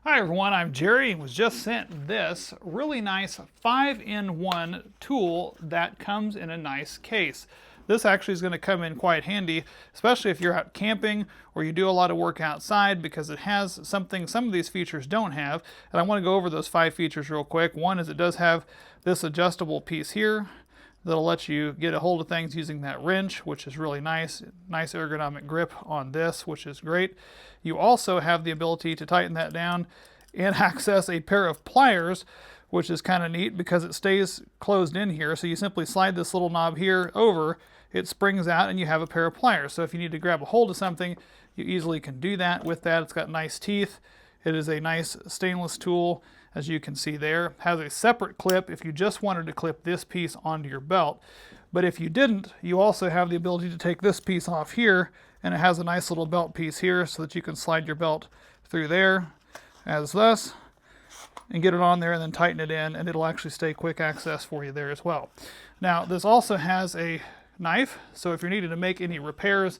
Hi everyone, I'm Jerry and was just sent this really nice 5-in-1 tool that comes in a nice case. This actually is going to come in quite handy, especially if you're out camping or you do a lot of work outside, because it has something some of these features don't have. And I want to go over those 5 features real quick. One is it does have this adjustable piece here that'll let you get a hold of things using that wrench, which is really nice. Nice ergonomic grip on this, which is great. You also have the ability to tighten that down and access a pair of pliers, which is kind of neat because it stays closed in here. So you simply slide this little knob here over, it springs out, and you have a pair of pliers. So if you need to grab a hold of something, you easily can do that with that. It's got nice teeth. It is a nice stainless tool, as you can see there. It has a separate clip if you just wanted to clip this piece onto your belt. But if you didn't, you also have the ability to take this piece off here, and it has a nice little belt piece here so that you can slide your belt through there as thus, and get it on there and then tighten it in, and it'll actually stay quick access for you there as well. Now this also has a knife, so if you're needing to make any repairs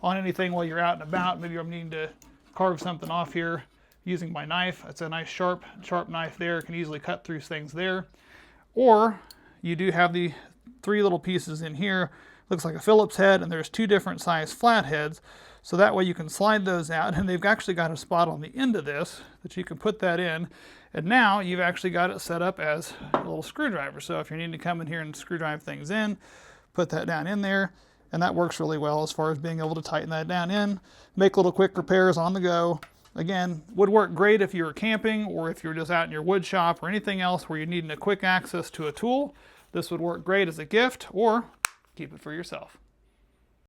on anything while you're out and about, maybe I'm needing to carve something off here using my knife. It's a nice sharp knife there. It can easily cut through things there. Or you do have the 3 little pieces in here. Looks like a Phillips head, and there's 2 different size flat heads. So that way you can slide those out, and they've actually got a spot on the end of this that you can put that in. And now you've actually got it set up as a little screwdriver. So if you're needing to come in here and screw drive things in, put that down in there, and that works really well as far as being able to tighten that down in, make little quick repairs on the go. Again, would work great if you were camping or if you're just out in your wood shop or anything else where you're needing a quick access to a tool. This would work great as a gift, or keep it for yourself.